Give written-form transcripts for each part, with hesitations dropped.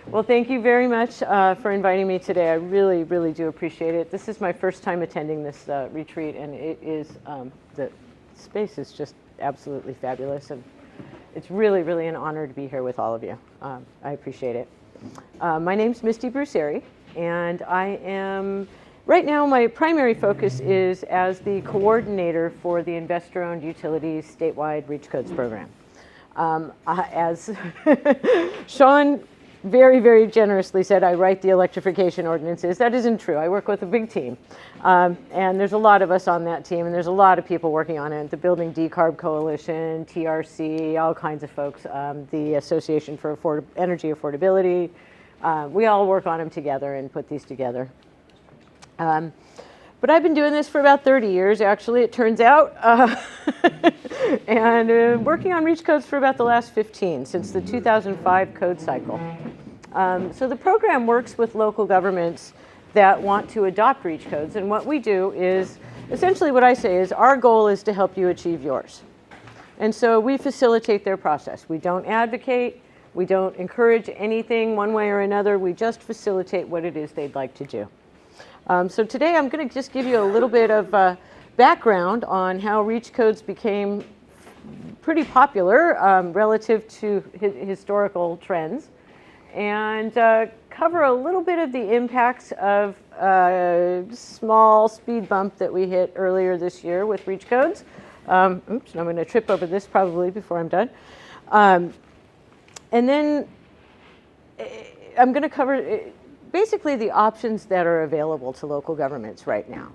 Well, thank you very much for inviting me today. I really, really do appreciate it. This is my first time attending this retreat, and it is, the space is just absolutely fabulous, and it's really, really an honor to be here with all of you. I appreciate it. My name's Misti Bruceri, and I am, right now my primary focus is as the coordinator for the investor-owned utilities statewide Reach Codes program. As Sean very, very generously said, I write the electrification ordinances. That isn't true. I work with a big team. And there's a lot of us on that team, and there's a lot of people working on it. The Building Decarb Coalition, TRC, all kinds of folks, the Association for Energy Affordability. We all work on them together and put these together. But I've been doing this for about 30 years, actually, it turns out. And working on Reach Codes for about the last 15, since the 2005 code cycle. So the program works with local governments that want to adopt Reach Codes. And what we do is, essentially what I say is, our goal is to help you achieve yours. And so we facilitate their process. We don't advocate. We don't encourage anything one way or another. We just facilitate what it is they'd like to do. So today I'm going to just give you a little bit of background on how Reach Codes became pretty popular relative to historical trends, and cover a little bit of the impacts of a small speed bump that we hit earlier this year with Reach Codes. Oops, I'm going to trip over this probably before I'm done. And then I'm going to cover basically the options that are available to local governments right now.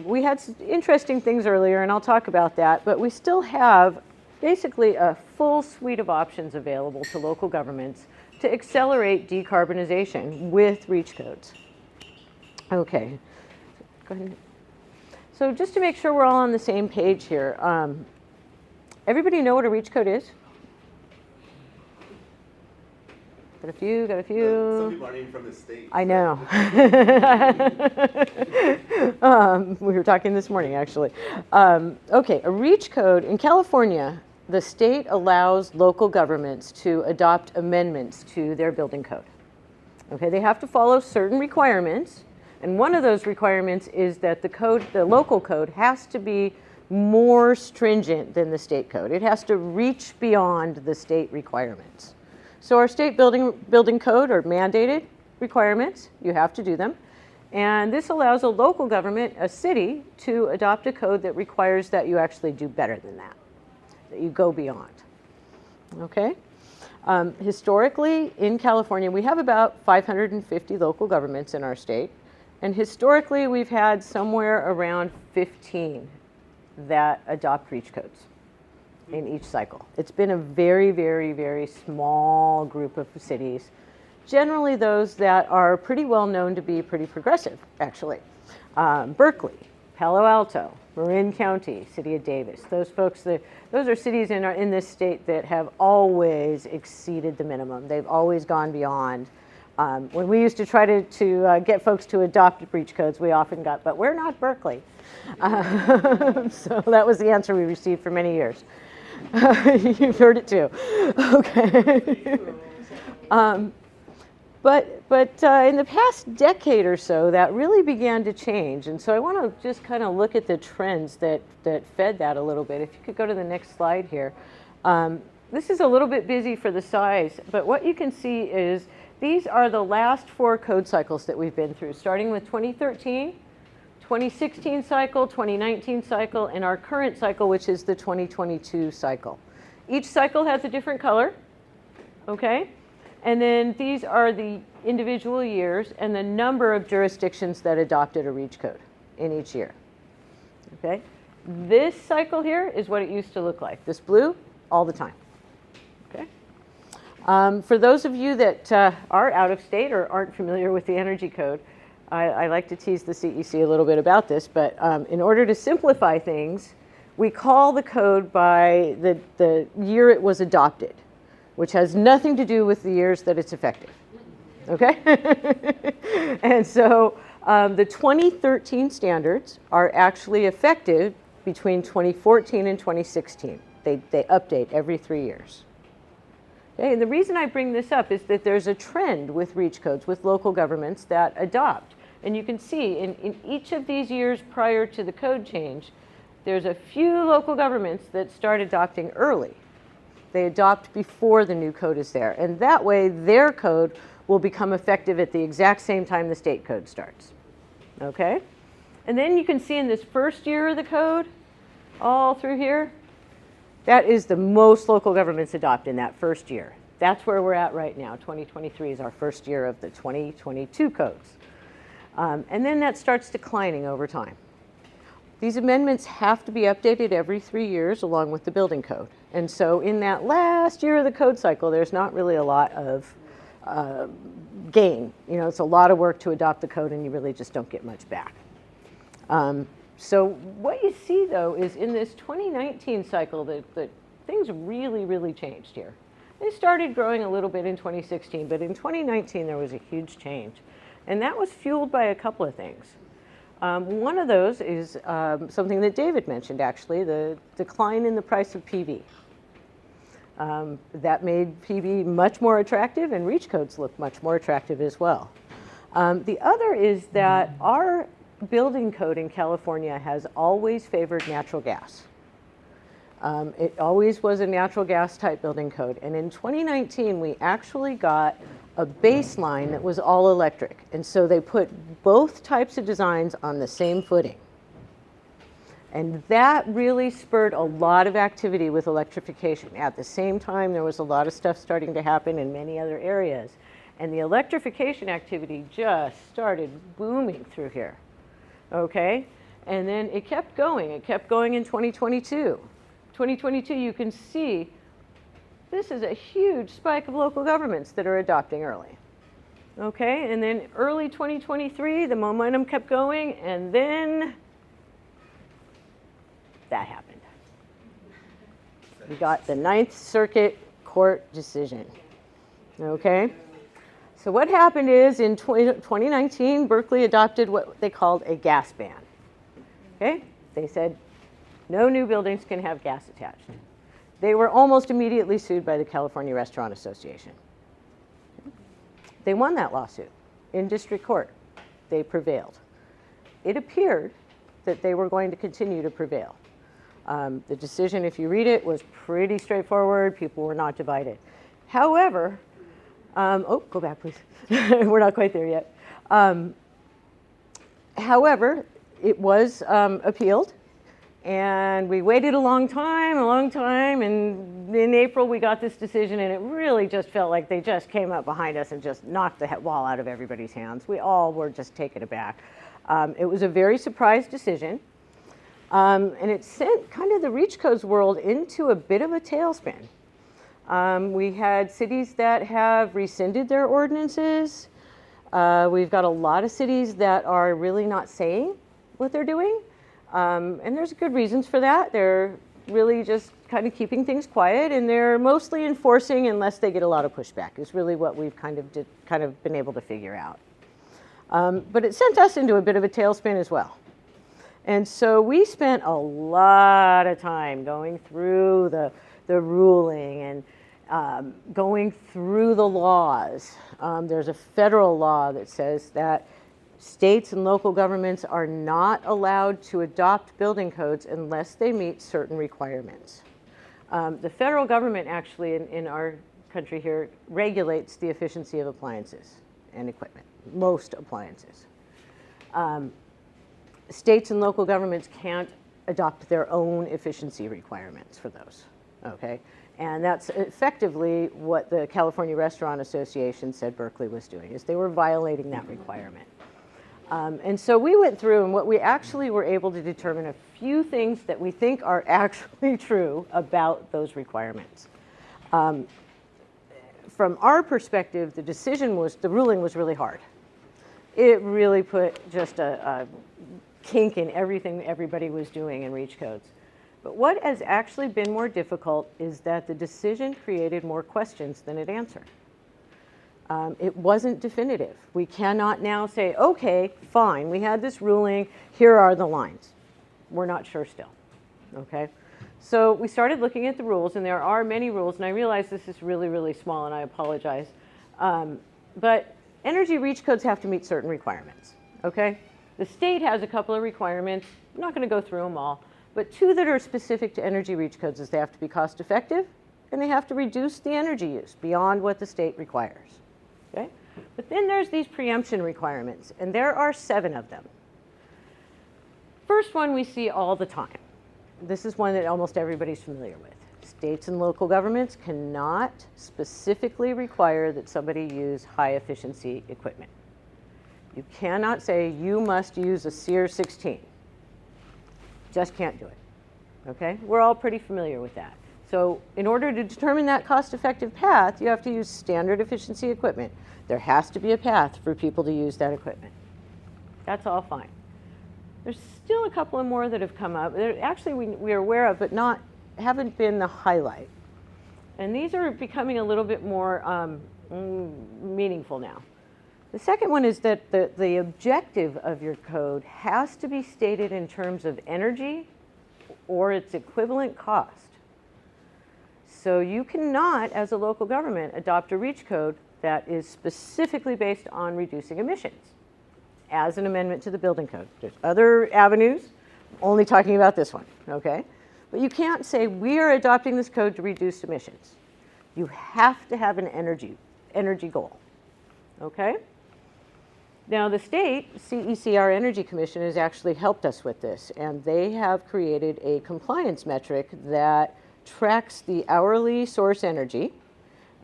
We had some interesting things earlier, and I'll talk about that, but we still have basically a full suite of options available to local governments to accelerate decarbonization with Reach Codes. Okay, go ahead. So just to make sure we're all on the same page here, everybody know what a Reach Code is? Got a few. Some people aren't even from the state. I know. We were talking this morning, actually. Okay, a Reach Code in California, the state allows local governments to adopt amendments to their building code. Okay, they have to follow certain requirements, and one of those requirements is that the local code has to be more stringent than the state code. It has to reach beyond the state requirements. So our state building code are mandated requirements. You have to do them. And this allows a local government, a city, to adopt a code that requires that you actually do better than that you go beyond. Okay? Historically, in California, we have about 550 local governments in our state. And historically, we've had somewhere around 15 that adopt Reach Codes in each cycle. It's been a very, very, very small group of cities, generally those that are pretty well known to be pretty progressive, actually. Berkeley, Palo Alto, Marin County, City of Davis. Those folks, those are cities in this state that have always exceeded the minimum. They've always gone beyond. When we used to try to get folks to adopt Reach Codes, we often got, but we're not Berkeley. So that was the answer we received for many years. You've heard it too. Okay. But in the past decade or so, that really began to change. And so I want to just kind of look at the trends that fed that a little bit. If you could go to the next slide here. This is a little bit busy for the size, but what you can see is these are the last 4 code cycles that we've been through, starting with 2013, 2016 cycle, 2019 cycle, and our current cycle, which is the 2022 cycle. Each cycle has a different color, okay? And then these are the individual years and the number of jurisdictions that adopted a Reach Code in each year, okay? This cycle here is what it used to look like. This blue, all the time, okay? For those of you that are out of state or aren't familiar with the Energy Code, I like to tease the CEC a little bit about this, but in order to simplify things, we call the code by the year it was adopted, which has nothing to do with the years that it's effective, okay? And so the 2013 standards are actually effective between 2014 and 2016. They update every 3 years. Okay, and the reason I bring this up is that there's a trend with REACH codes, with local governments that adopt. And you can see in each of these years prior to the code change, there's a few local governments that start adopting early. They adopt before the new code is there. And that way, their code will become effective at the exact same time the state code starts. Okay? And then you can see in this first year of the code, all through here, that is the most local governments adopt in that first year. That's where we're at right now. 2023 is our first year of the 2022 codes. And then that starts declining over time. These amendments have to be updated every 3 years along with the building code. And so in that last year of the code cycle, there's not really a lot of gain. You know, it's a lot of work to adopt the code and you really just don't get much back. So what you see though is in this 2019 cycle that things really, really changed here. They started growing a little bit in 2016, but in 2019 there was a huge change. And that was fueled by a couple of things. One of those is something that David mentioned, actually, the decline in the price of PV. That made PV much more attractive, and REACH codes look much more attractive as well. The other is that our building code in California has always favored natural gas. It always was a natural gas type building code. And in 2019, we actually got a baseline that was all electric. And so they put both types of designs on the same footing. And that really spurred a lot of activity with electrification. At the same time, there was a lot of stuff starting to happen in many other areas. And the electrification activity just started booming through here. Okay? And then it kept going. It kept going in 2022. 2022, you can see this is a huge spike of local governments that are adopting early. Okay, and then early 2023, the momentum kept going, and then that happened. We got the Ninth Circuit Court decision. Okay, so what happened is in 2019, Berkeley adopted what they called a gas ban. Okay, they said no new buildings can have gas attached. They were almost immediately sued by the California Restaurant Association. They won that lawsuit in district court. They prevailed. It appeared that they were going to continue to prevail. The decision, if you read it, was pretty straightforward. People were not divided. However, oh, go back, please. We're not quite there yet. However, it was appealed. And we waited a long time, and in April we got this decision, and it really just felt like they just came up behind us and just knocked the ball out of everybody's hands. We all were just taken aback. It was a very surprise decision, and it sent kind of the REACH codes world into a bit of a tailspin. We had cities that have rescinded their ordinances. We've got a lot of cities that are really not saying what they're doing. And there's good reasons for that. They're really just kind of keeping things quiet, and they're mostly enforcing unless they get a lot of pushback, is really what we've kind of been able to figure out. But it sent us into a bit of a tailspin as well. And so we spent a lot of time going through the ruling and going through the laws. There's a federal law that says that states and local governments are not allowed to adopt building codes unless they meet certain requirements. The federal government actually in our country here regulates the efficiency of appliances and equipment, most appliances. States and local governments can't adopt their own efficiency requirements for those, okay? And that's effectively what the California Restaurant Association said Berkeley was doing, is they were violating that requirement. And so we went through, and what we actually were able to determine a few things that we think are actually true about those requirements. From our perspective, the ruling was really hard. It really put just a kink in everything everybody was doing in REACH codes. But what has actually been more difficult is that the decision created more questions than it answered. It wasn't definitive. We cannot now say, okay, fine, we had this ruling, here are the lines. We're not sure still, okay? So we started looking at the rules, and there are many rules, and I realize this is really, really small, and I apologize. But energy reach codes have to meet certain requirements, okay? The state has a couple of requirements. I'm not going to go through them all, but two that are specific to energy reach codes is they have to be cost effective, and they have to reduce the energy use beyond what the state requires, okay? But then there's these preemption requirements, and there are 7 of them. First one we see all the time. This is one that almost everybody's familiar with. States and local governments cannot specifically require that somebody use high efficiency equipment. You cannot say you must use a SEER 16. Just can't do it, okay? We're all pretty familiar with that. So in order to determine that cost-effective path, you have to use standard efficiency equipment. There has to be a path for people to use that equipment. That's all fine. There's still a couple of more that have come up. Actually, we're aware of, but haven't been the highlight. And these are becoming a little bit more meaningful now. The second one is that the objective of your code has to be stated in terms of energy or its equivalent cost. So you cannot, as a local government, adopt a REACH code that is specifically based on reducing emissions as an amendment to the building code. There's other avenues, only talking about this one, okay? But you can't say we are adopting this code to reduce emissions. You have to have an energy goal, okay? Now the state, CEC, our Energy Commission, has actually helped us with this, and they have created a compliance metric that tracks the hourly source energy,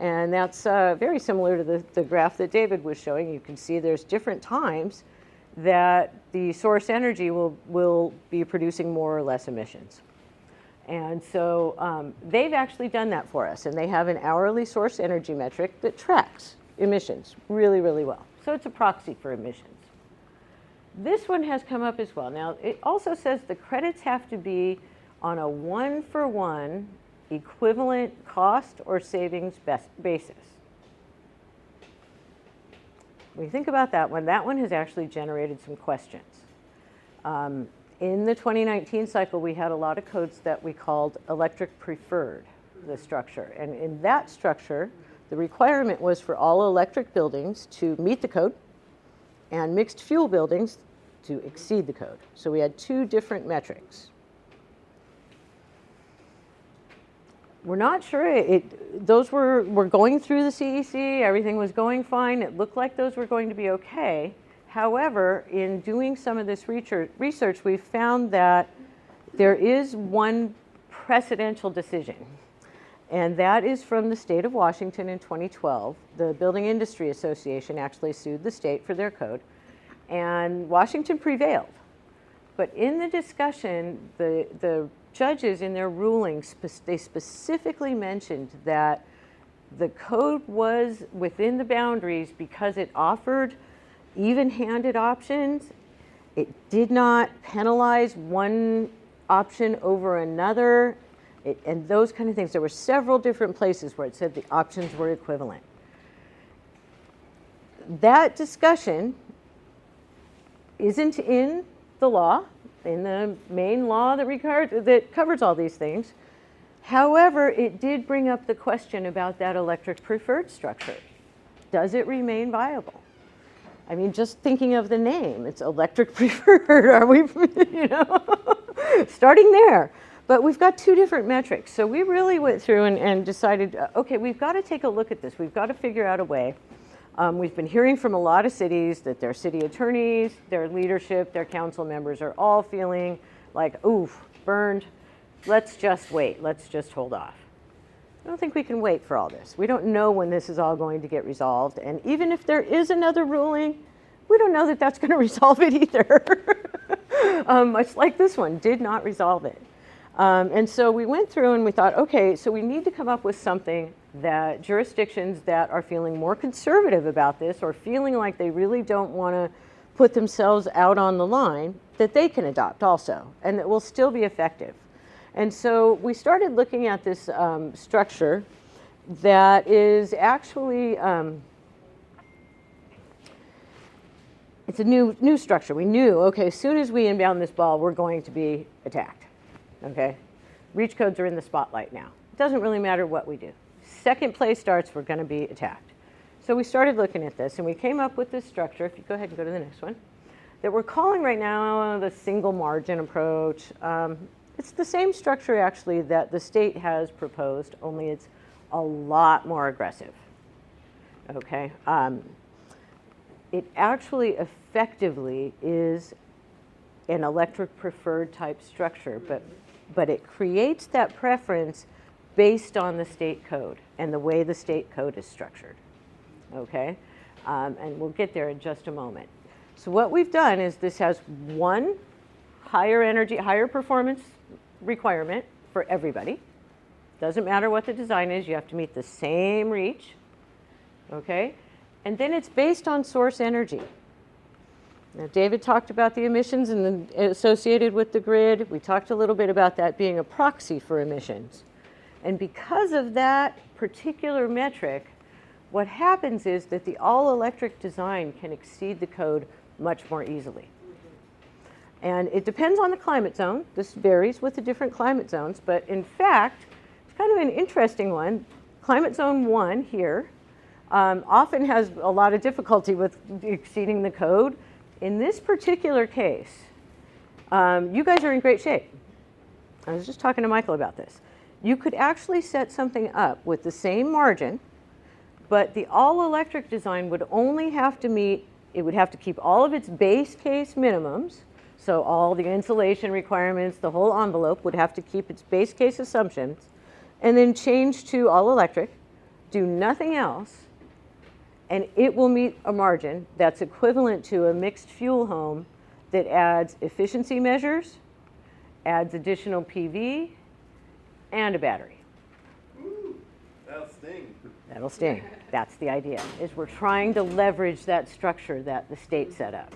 and that's very similar to the graph that David was showing. You can see there's different times that the source energy will be producing more or less emissions. And so they've actually done that for us, and they have an hourly source energy metric that tracks emissions really, really well. So it's a proxy for emissions. This one has come up as well. Now, it also says the credits have to be on a 1-for-1 equivalent cost or savings basis. When you think about that one has actually generated some questions. In the 2019 cycle, we had a lot of codes that we called electric preferred, the structure. And in that structure, the requirement was for all electric buildings to meet the code and mixed fuel buildings to exceed the code. So we had 2 different metrics. We're not sure. Those were going through the CEC. Everything was going fine. It looked like those were going to be okay. However, in doing some of this research, we found that there is one precedential decision, and that is from the state of Washington in 2012. The Building Industry Association actually sued the state for their code, and Washington prevailed. But in the discussion, the judges in their rulings, they specifically mentioned that the code was within the boundaries because it offered even-handed options. It did not penalize one option over another, and those kind of things. There were several different places where it said the options were equivalent. That discussion isn't in the law, in the main law that covers all these things. However, it did bring up the question about that electric preferred structure. Does it remain viable? I mean, just thinking of the name, it's electric preferred. Are we, starting there? But we've got 2 different metrics. So we really went through and decided, okay, we've got to take a look at this. We've got to figure out a way. We've been hearing from a lot of cities that their city attorneys, their leadership, their council members are all feeling like, oof, burned. Let's just wait. Let's just hold off. I don't think we can wait for all this. We don't know when this is all going to get resolved. And even if there is another ruling, we don't know that that's going to resolve it either. Much like this one did not resolve it. And so we went through and we thought, okay, so we need to come up with something that jurisdictions that are feeling more conservative about this or feeling like they really don't want to put themselves out on the line, that they can adopt also, and that will still be effective. And so we started looking at this structure that is actually, it's a new structure. We knew, okay, as soon as we inbound this ball, we're going to be attacked, okay? Reach codes are in the spotlight now. It doesn't really matter what we do. Second play starts, we're going to be attacked. So we started looking at this, and we came up with this structure. If you go ahead and go to the next one, that we're calling right now the single margin approach. It's the same structure, actually, that the state has proposed, only it's a lot more aggressive. Okay? It actually effectively is an electric preferred type structure, but it creates that preference based on the state code and the way the state code is structured. Okay? And we'll get there in just a moment. So what we've done is this has one higher energy, higher performance requirement for everybody. Doesn't matter what the design is, you have to meet the same reach. Okay? And then it's based on source energy. Now, David talked about the emissions and associated with the grid. We talked a little bit about that being a proxy for emissions. And because of that particular metric, what happens is that the all-electric design can exceed the code much more easily. And it depends on the climate zone. This varies with the different climate zones, but in fact, it's kind of an interesting one. Climate zone 1 here often has a lot of difficulty with exceeding the code. In this particular case, you guys are in great shape. I was just talking to Michael about this. You could actually set something up with the same margin, but the all-electric design would only have to meet, it would have to keep all of its base case minimums, so all the insulation requirements, the whole envelope would have to keep its base case assumptions, and then change to all-electric, do nothing else, and it will meet a margin that's equivalent to a mixed fuel home that adds efficiency measures, adds additional PV, and a battery. Ooh, that'll sting. That'll sting. That's the idea, is we're trying to leverage that structure that the state set up.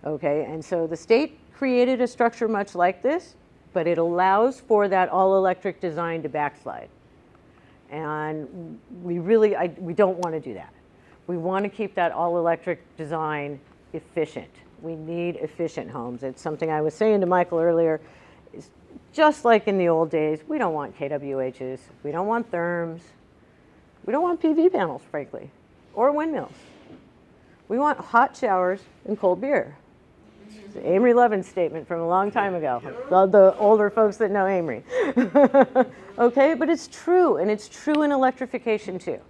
Okay, and so the state created a structure much like this, but it allows for that all-electric design to backslide. And we really, we don't want to do that. We want to keep that all-electric design efficient. We need efficient homes. It's something I was saying to Michael earlier. It's just like in the old days, we don't want KWHs. We don't want therms. We don't want PV panels, frankly, or windmills. We want hot showers and cold beer. It's an Amory Lovins statement from a long time ago. The older folks that know Amory. Okay, but it's true, and it's true in electrification too.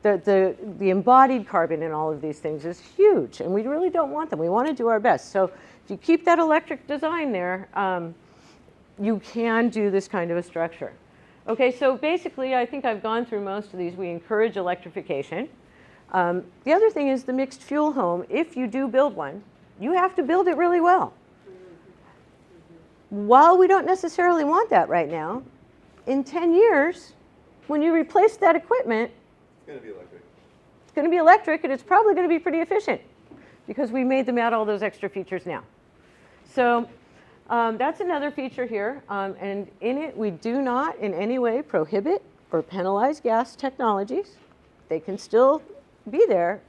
The embodied carbon in all of these things is huge, and we really don't want them. We want to do our best. So if you keep that electric design there, you can do this kind of a structure. Okay, so basically, I think I've gone through most of these. We encourage electrification. The other thing is the mixed fuel home. If you do build one, you have to build it really well. While we don't necessarily want that right now, in 10 years, when you replace that equipment, It's going to be electric. it's going to be electric, and it's probably going to be pretty efficient because we made them add all those extra features now. So that's another feature here, and in it, we do not in any way prohibit or penalize gas technologies. They can still be there.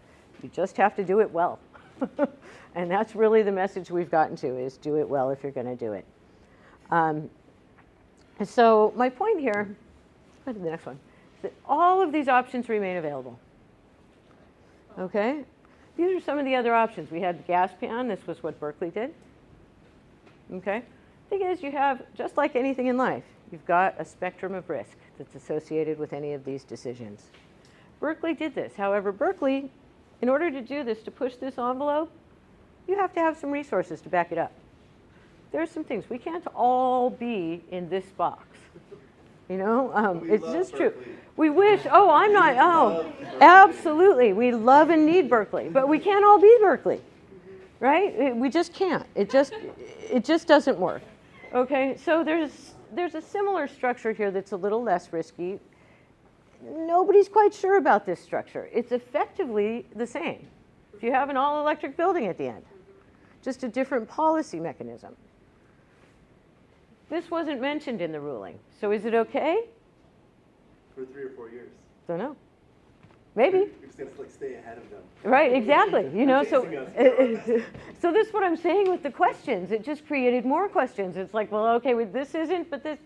You just have to do it well. And that's really the message we've gotten to, is do it well if you're going to do it. So my point here, go to the next one, is that all of these options remain available. Okay? These are some of the other options. We had the gas pan. This was what Berkeley did. Okay? The thing is, you have, just like anything in life, you've got a spectrum of risk that's associated with any of these decisions. Berkeley did this. However, Berkeley, in order to do this, to push this envelope, you have to have some resources to back it up. There's some things. We can't all be in this box. You know, it's just true. We wish, absolutely. We love and need Berkeley, but we can't all be Berkeley, right? We just can't. It just doesn't work. Okay, so there's a similar structure here that's a little less risky. Nobody's quite sure about this structure. It's effectively the same. If you have an all-electric building at the end, just a different policy mechanism. This wasn't mentioned in the ruling, so is it okay? For 3 or 4 years. Don't know. Maybe. You're just going to like stay ahead of them. Right, exactly. You know, so Chasing us. this is what I'm saying with the questions. It just created more questions. It's like, well, okay, this isn't, but this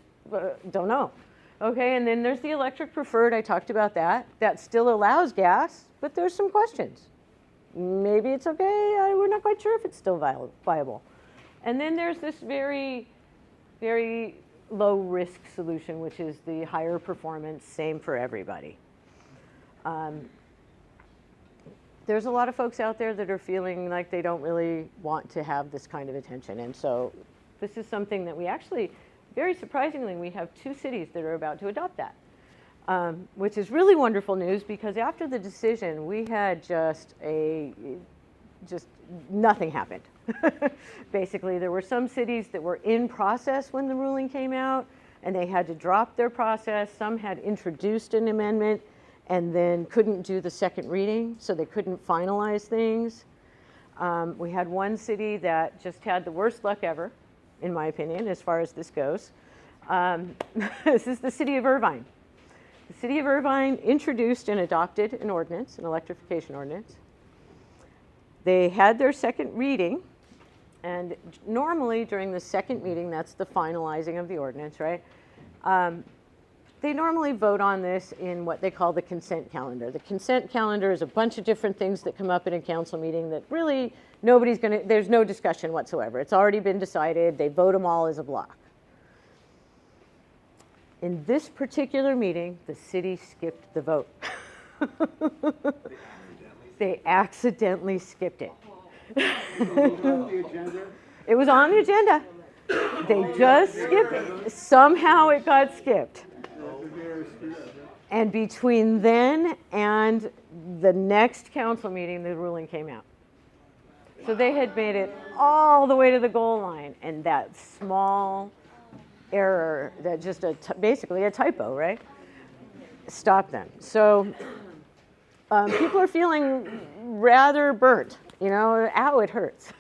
Don't know. Okay, and then there's the electric preferred. I talked about that. That still allows gas, but there's some questions. Maybe it's okay. We're not quite sure if it's still viable. And then there's this very, very low risk solution, which is the higher performance, same for everybody. There's a lot of folks out there that are feeling like they don't really want to have this kind of attention. And so this is something that we actually, very surprisingly, we have 2 cities that are about to adopt that, which is really wonderful news, because after the decision, we had just nothing happened. Basically, there were some cities that were in process when the ruling came out, and they had to drop their process. Some had introduced an amendment and then couldn't do the second reading, so they couldn't finalize things. We had one city that just had the worst luck ever, in my opinion, as far as this goes. This is the city of Irvine. The city of Irvine introduced and adopted an ordinance, an electrification ordinance. They had their second reading, and normally during the second meeting, that's the finalizing of the ordinance, right? They normally vote on this in what they call the consent calendar. The consent calendar is a bunch of different things that come up in a council meeting that really there's no discussion whatsoever. It's already been decided. They vote them all as a block. In this particular meeting, the city skipped the vote. They accidentally skipped it. It was on the agenda. They just skipped it. Somehow it got skipped. And between then and the next council meeting, the ruling came out. So they had made it all the way to the goal line, and that small error, that just basically a typo, right, stopped them. So people are feeling rather burnt, ow, it hurts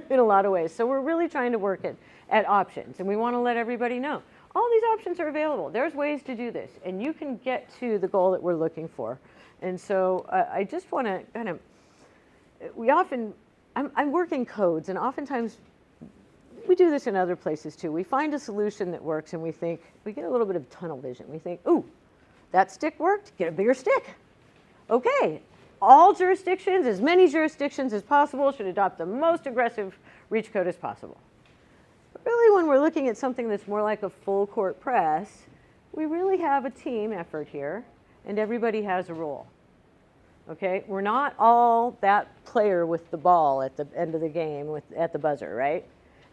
in a lot of ways. So we're really trying to work at options, and we want to let everybody know. All these options are available. There's ways to do this, and you can get to the goal that we're looking for. And so I just want to kind of, I'm working codes, and oftentimes we do this in other places too. We find a solution that works, and we get a little bit of tunnel vision. We think, ooh, that stick worked, get a bigger stick. Okay, all jurisdictions, as many jurisdictions as possible, should adopt the most aggressive reach code as possible. Really, when we're looking at something that's more like a full court press, we really have a team effort here, and everybody has a role. Okay, we're not all that player with the ball at the end of the game at the buzzer, right?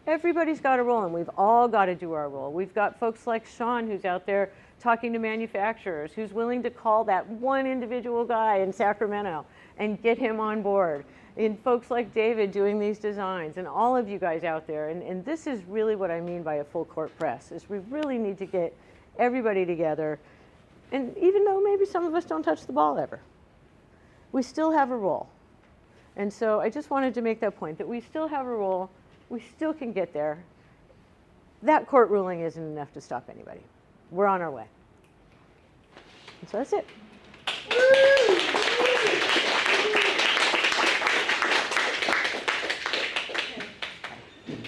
Everybody's got a role, and we've all got to do our role. We've got folks like Sean, who's out there talking to manufacturers, who's willing to call that one individual guy in Sacramento and get him on board. And folks like David doing these designs, and all of you guys out there. And this is really what I mean by a full court press, is we really need to get everybody together. And even though maybe some of us don't touch the ball ever, we still have a role. And so I just wanted to make that point, that we still have a role. We still can get there. That court ruling isn't enough to stop anybody. We're on our way. And so that's it.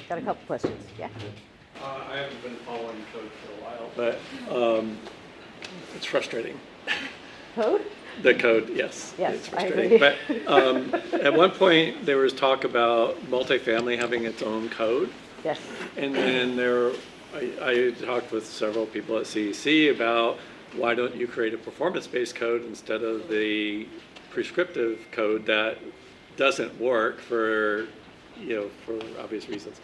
Got a couple questions. Yeah. I haven't been following code for a while, but it's frustrating. Code? The code, yes. Yes, it's I frustrating. agree. But at one point, there was talk about multifamily having its own code. Yes. And then I talked with several people at CEC about, why don't you create a performance-based code instead of the prescriptive code that doesn't work for obvious reasons.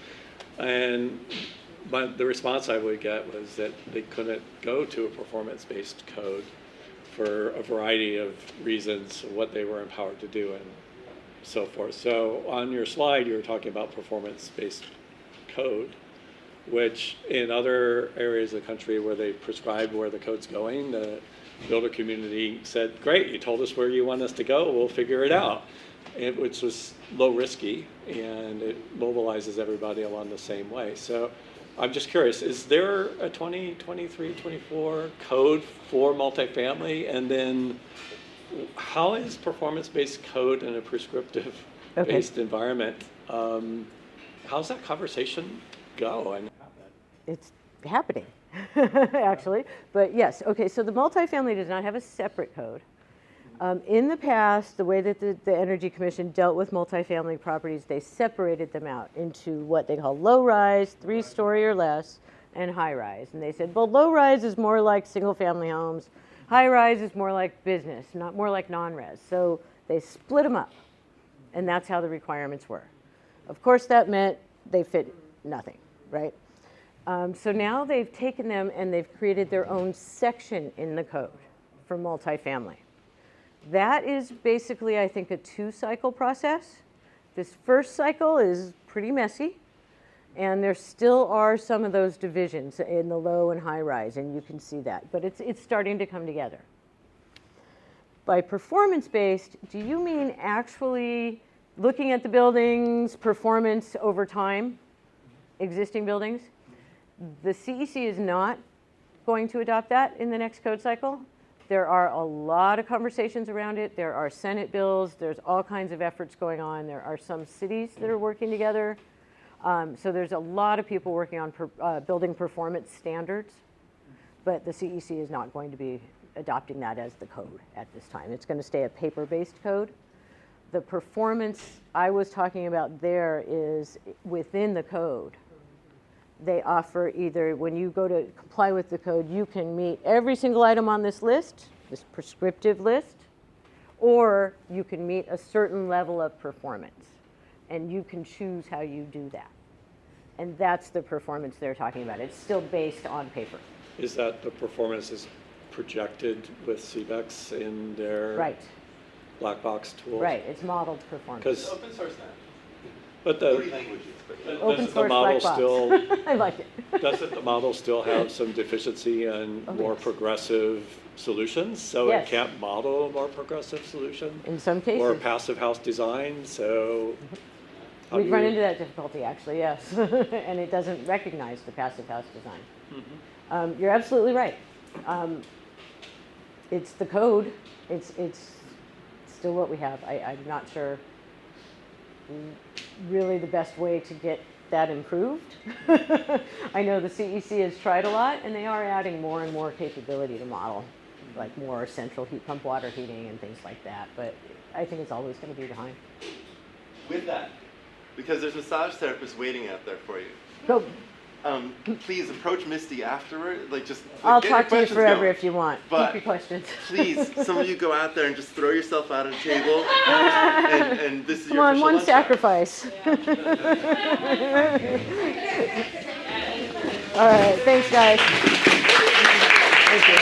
But the response I would get was that they couldn't go to a performance-based code for a variety of reasons, what they were empowered to do and so forth. So on your slide, you were talking about performance-based code, which in other areas of the country where they prescribed where the code's going, the builder community said, great, you told us where you want us to go, we'll figure it out. Which was low risky, and it mobilizes everybody along the same way. So I'm just curious, is there a 2023, 24 code for multifamily? And then how is performance-based code in a prescriptive-based environment? How's that conversation go? It's happening. actually. But yes, okay, so the multifamily does not have a separate code. In the past, the way that the Energy Commission dealt with multifamily properties, they separated them out into what they call low-rise, 3-story or less, and high-rise. And they said, well, low-rise is more like single-family homes. High-rise is more like business, not more like non-res. So they split them up, and that's how the requirements were. Of course, that meant they fit nothing, right? So now they've taken them and they've created their own section in the code for multifamily. That is basically, I think, a 2-cycle process. This first cycle is pretty messy, and there still are some of those divisions in the low and high rise, and you can see that, but it's starting to come together. By performance-based, do you mean actually looking at the building's performance over time, existing buildings? The CEC is not going to adopt that in the next code cycle. There are a lot of conversations around it. There are Senate bills. There's all kinds of efforts going on. There are some cities that are working together. So there's a lot of people working on building performance standards, but the CEC is not going to be adopting that as the code at this time. It's going to stay a paper-based code. The performance I was talking about there is within the code. They offer either, when you go to comply with the code, you can meet every single item on this list, this prescriptive list, or you can meet a certain level of performance, and you can choose how you do that. And that's the performance they're talking about. It's still based on paper. Is that the performance is projected with CBEX in their black box tools? Right, it's modeled performance. Because Open source now. but 40 languages. Open doesn't the source model black box. still I like it. doesn't the model still have some deficiency and more yes. progressive solutions? So Yes. it can't model a more progressive solution? In some cases. Or passive house design, so how We've do run you- into that difficulty, actually, yes. And it doesn't recognize the passive house design. You're absolutely right. It's the code. It's still what we have. I'm not sure really the best way to get that improved. I know the CEC has tried a lot, and they are adding more and more capability to model, like more central heat pump water heating and things like that. But I think it's always going to be behind. With that, because there's massage therapists waiting out there for you. Go. Please approach Misty afterward. I'll get your talk to you questions forever going. if you want. But Keep your questions. please, some of you go out there and just throw yourself out on a table, and this is Come your on, official one lunch hour. sacrifice. All right, thanks, guys. Thank you.